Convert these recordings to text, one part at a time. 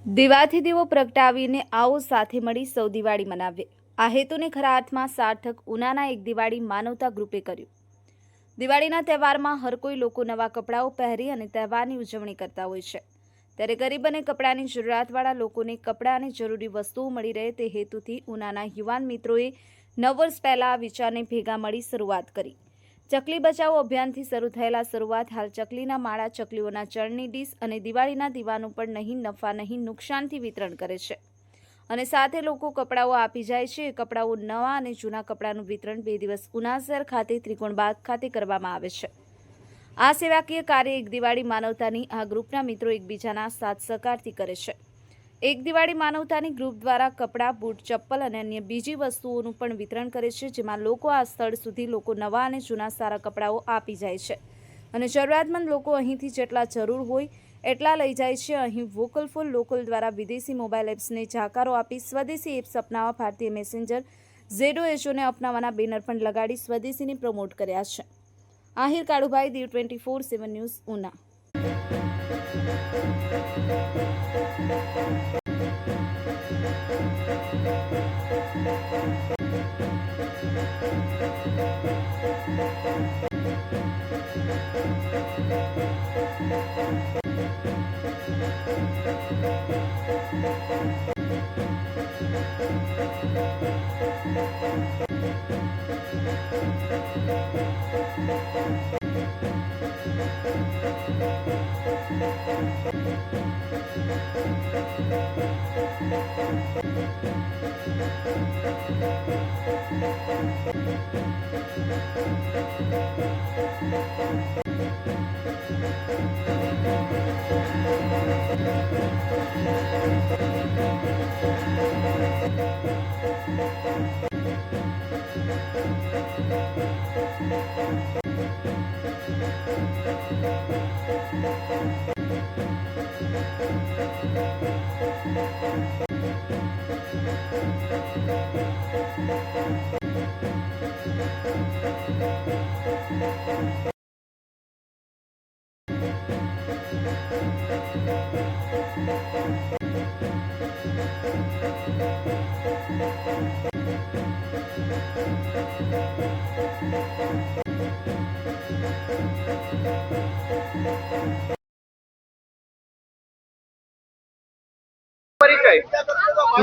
દીવાથી દીવો પ્રગટાવીને આવો સાથે મળી સૌ દિવાળી મનાવીએ। આ હેતુને ખરા અર્થમાં સાર્થક ઉનાના એક દિવાળી માનવતા ગ્રુપે કર્યું। દિવાળીના તહેવારમાં હર કોઈ લોકો નવા કપડાઓ પહેરી અને તહેવારની ઉજવણી કરતા હોય છે, ત્યારે ગરીબ અને કપડાની જરૂરિયાતવાળા લોકોને કપડાં અને જરૂરી વસ્તુઓ મળી રહે તે હેતુથી ઉનાના યુવાન મિત્રોએ 9 વર્ષ પહેલા આ વિચારને ભેગા મળી શરૂઆત કરી। ચકલી બચાવો અભિયાનથી શરૂ થયેલા શરૂઆત હાલ ચકલીના માળા, ચકલીઓના ચણની ડીશ અને દિવાળીના દીવાનું પણ નહીં નફા નહીં નુકસાનથી વિતરણ કરે છે અને સાથે લોકો કપડાઓ આપી જાય છે। કપડાઓ નવા અને જૂના કપડાનું વિતરણ 2 દિવસ ઉના શહેર ખાતે ત્રિકોણબાગ ખાતે કરવામાં આવે છે। આ સેવાકીય કાર્ય એક દિવાળી માનવતાની આ ગ્રુપના મિત્રો એકબીજાના સાથ સહકારથી કરે છે। એક દિવાળી માનવતાની ગ્રુપ દ્વારા કપડાં, બૂટ, ચપ્પલ અને અન્ય બીજી વસ્તુઓનું પણ વિતરણ કરે છે, જેમાં લોકો આ સ્થળ સુધી લોકો નવા અને જૂના સારા કપડાઓ આપી જાય છે અને જરૂરિયાતમંદ લોકો અહીંથી જેટલા જરૂર હોય એટલા લઈ જાય છે। અહીં વોકલ ફોર લોકલ દ્વારા વિદેશી મોબાઈલ એપ્સને જાકારો આપી સ્વદેશી એપ્સ અપનાવવા, ભારતીય મેસેન્જર ઝેડોએચઓને અપનાવવાના બેનર પણ લગાડી સ્વદેશીને પ્રમોટ કર્યા છે। આહિર કાળુભાઈ, દીવ 24/7 ન્યૂઝ, ઉના।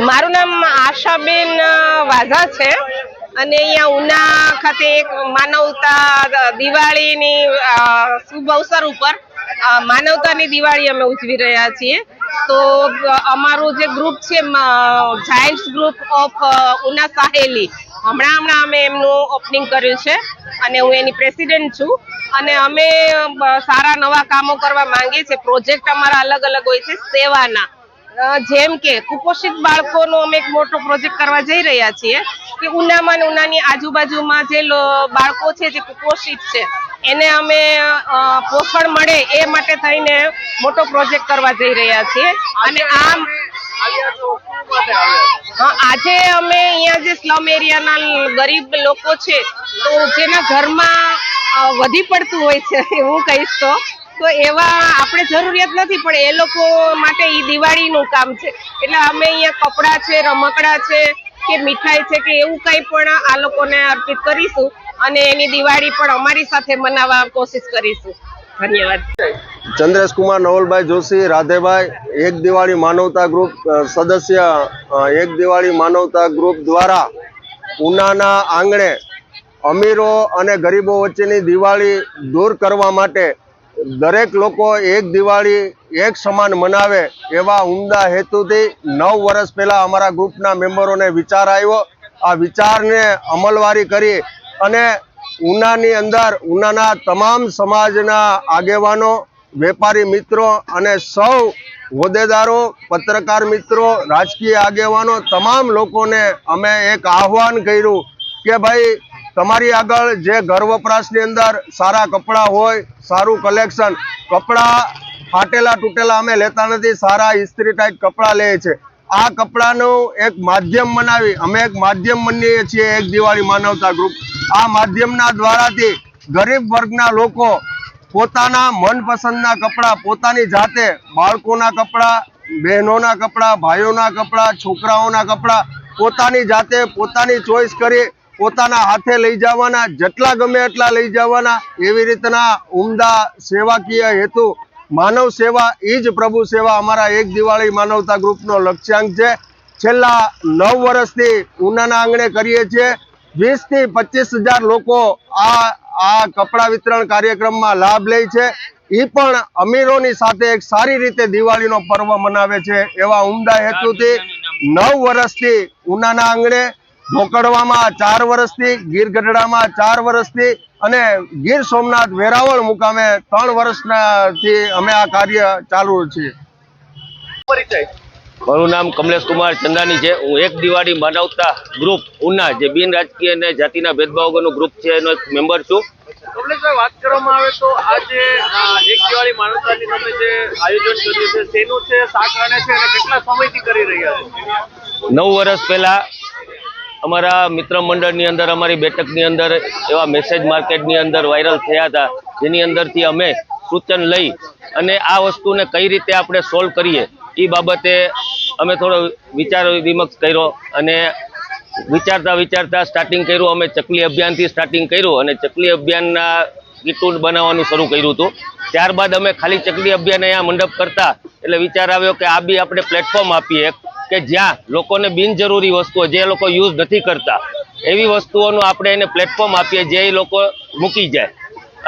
મારું નામ આશાબેન વાઝા છે અને અહીંયા ઉના ખાતે એક માનવતા દિવાળીની શુભ અવસર ઉપર માનવતાની દિવાળી અમે ઉજવી રહ્યા છીએ। તો અમારું જે ગ્રુપ છે Giants group of Una Saheli, હમણાં અમે એમનું ઓપનિંગ કર્યું છે અને હું એની પ્રેસિડેન્ટ છું અને અમે સારા નવા કામો કરવા માંગીએ છીએ। પ્રોજેક્ટ અમારા અલગ અલગ હોય છે સેવાના, જેમ કે કુપોષિત બાળકોનો અમે એક મોટો પ્રોજેક્ટ કરવા જઈ રહ્યા છીએ કે ઉનામાં અને ઉનાની આજુબાજુમાં જે બાળકો છે જે કુપોષિત છે એને અમે પોષણ મળે એ માટે થઈને મોટો પ્રોજેક્ટ કરવા જઈ રહ્યા છીએ। અને આમ આજે અમે અહીંયા જે સ્લમ એરિયાના ગરીબ લોકો છે તો જેના ઘરમાં વધી પડતું હોય છે હું કહીશ તો એવા આપણે જરૂરિયાત નથી પણ એ લોકો માટે ઈ દિવાળીનું કામ છે, એટલે અમે અહીંયા કપડાં છે, રમકડા છે કે મીઠાઈ છે કે એવું કંઈ પણ આ લોકોને અર્પિત કરીશું અને એની દિવાળી પણ અમારી સાથે મનાવવા કોશિશ કરીશું। ધન્યવાદ। ચંદ્રેશ કુમાર નવલભાઈ જોશી, રાધેભાઈ, એક દિવાળી માનવતા ગ્રુપ સદસ્ય। એક દિવાળી માનવતા ગ્રુપ દ્વારા ઉનાના આંગણે અમીરો અને ગરીબો વચ્ચેની દિવાળી દૂર કરવા માટે દરેક લોકો એક દિવાળી એક સમાન મનાવે એવા ઉમદા હેતુથી 9 વર્ષ પહેલા અમારા ગ્રુપના મેમ્બરોને વિચાર આવ્યો। આ વિચારને અમલવારી કરી અને ઉનાની અંદર ઉનાના તમામ સમાજના આગેવાનો, વેપારી મિત્રો અને સૌ હોદ્દેદારો, પત્રકાર મિત્રો, રાજકીય આગેવાનો તમામ લોકોને અમે એક આહ્વાન કર્યું કે ભાઈ તમારી આગળ જે ઘર વપરાશની અંદર સારા કપડાં હોય, સારું કલેક્શન, કપડાં ફાટેલા તૂટેલા અમે લેતા નથી, સારા ઇસ્ત્રી ટાઈટ કપડાં લે છે। આ કપડાનું એક માધ્યમ બનાવી અમે એક માધ્યમ બનીએ છીએ એક દિવાળી માનવતા ગ્રુપ। આ માધ્યમના દ્વારાથી ગરીબ વર્ગના લોકો પોતાના મનપસંદના કપડાં પોતાની જાતે, બાળકોના કપડાં, બહેનોના કપડાં, ભાઈઓના કપડાં, છોકરાઓના કપડાં પોતાની જાતે પોતાની ચોઈસ કરી પોતાના હાથે લઈ જવાના, જેટલા ગમે એટલા લઈ જવાના. એવી રીતના ઉમદા સેવાકીય હેતુ માનવ સેવા એ જ પ્રભુ સેવા અમારા એક દિવાળી માનવતા ગ્રુપનો લક્ષ્યાંક છે. છેલ્લા 9 વર્ષથી ઉનાના આંગણે કરીએ છીએ. 20 થી 25,000 લોકો આ કપડા વિતરણ કાર્યક્રમમાં લાભ લે છે. એ પણ અમીરોની સાથે એક સારી રીતે દિવાળીનો પર્વ મનાવે છે. એવા ઉમદા હેતુથી 9 વર્ષથી ઉનાના આંગણે, ઢોકળવામાં 4 વર્ષથી, ગીર ગઢડામાં 4 વર્ષથી અને ગીર સોમનાથ વેરાવળ મુકામે 3 વર્ષથી અમે આ કાર્ય ચાલુ છીએ. મારું નામ કમલેશ કુમાર ચંદાની છે. હું એક દિવાળી માનવતા ગ્રુપ ઉના, જે બિન રાજકીય અને જાતિના ભેદભાવ વગરનું ગ્રુપ છે, એનો એક મેમ્બર છું. કમલેશભાઈ, વાત કરવામાં આવે તો આજે એક દિવાળી માનવતાની તમે જે આયોજન કર્યું છે શેનું છે, શા કારણે છે અને કેટલા સમયથી કરી રહ્યા છો? 9 વર્ષ પહેલા અમારા મિત્ર મંડળની અંદર, અમારી બેઠકની અંદર એવા મેસેજ માર્કેટની અંદર વાયરલ થયા હતા, જેની અંદરથી અમે સૂચન લઈ અને આ વસ્તુને કઈ રીતે આપણે સોલ્વ કરીએ એ બાબતે અમે થોડો વિચાર વિમર્શ કર્યો અને વિચારતા સ્ટાર્ટિંગ કર્યું. અમે ચકલી અભિયાનથી સ્ટાર્ટિંગ કર્યું અને ચકલી અભિયાનના કીટું બનાવવાનું શરૂ કર્યું હતું. ત્યારબાદ અમે ખાલી ચકલી અભિયાન અહીંયા મંડપ કરતા એટલે વિચાર આવ્યો કે આ બી આપણે પ્લેટફોર્મ આપીએ કે જ્યાં લોકોને બિનજરૂરી વસ્તુઓ, જે લોકો યુઝ નથી કરતા એવી વસ્તુઓનું આપણે એને પ્લેટફોર્મ આપીએ, જે એ લોકો મૂકી જાય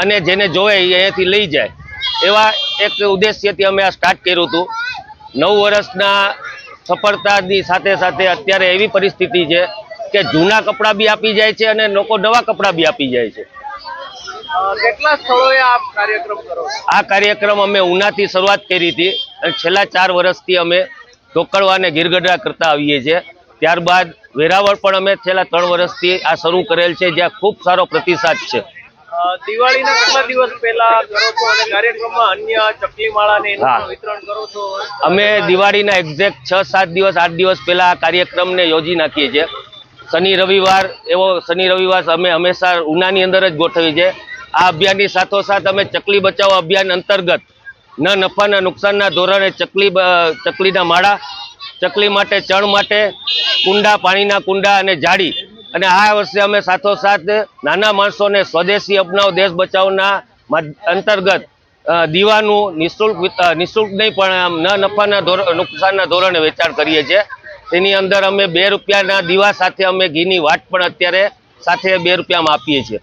અને જેને જોવે એ અહીંયાથી લઈ જાય. એવા એક ઉદ્દેશ્યથી અમે આ સ્ટાર્ટ કર્યું હતું. 9 વર્ષના સફળતાની સાથે સાથે અત્યારે એવી પરિસ્થિતિ છે કે જૂના કપડાં બી આપી જાય છે અને લોકો નવા કપડાં બી આપી જાય છે. કેટલા સ્થળોએ આપ કાર્યક્રમ કરો છો? આ કાર્યક્રમ અમે ઉનાથી શરૂઆત કરી હતી અને છેલ્લા 4 વર્ષથી અમે ઢોકળવા અને ગીરગઢડા કરતા આવીએ છીએ. ત્યારબાદ વેરાવળ પણ અમે છેલ્લા 3 વર્ષથી આ શરૂ કરેલ છે, જ્યાં ખૂબ સારો પ્રતિસાદ છે. દિવાળીના કેટલા દિવસ પહેલા કરો છો અને કાર્યક્રમમાં અન્ય ચકલી માળા ને એનું વિતરણ કરો છો? અમે દિવાળીના એક્ઝેક્ટ 6-7 દિવસ 8 દિવસ પહેલા આ કાર્યક્રમને યોજી નાખીએ છીએ. શનિ રવિવાર અમે હંમેશા ઉનાની અંદર જ ગોઠવીએ છીએ. આ અભિયાનની સાથોસાથ અમે ચકલી બચાવો અભિયાન અંતર્ગત ન નફાના નુકસાનના ધોરણે ચકલીના માળા, ચકલી માટે ચણ માટે કુંડા, પાણીના કુંડા અને જાળી, અને આ વર્ષે અમે સાથોસાથ નાના માણસોને સ્વદેશી અપનાવ દેશ બચાવના અંતર્ગત દીવાનું નિઃશુલ્ક નહીં પણ ન નફાના નુકસાનના ધોરણે વેચાણ કરીએ છીએ. તેની અંદર અમે 2 રૂપિયાના દીવા સાથે અમે ઘીની વાટ પણ અત્યારે સાથે 2 રૂપિયામાં આપીએ છીએ.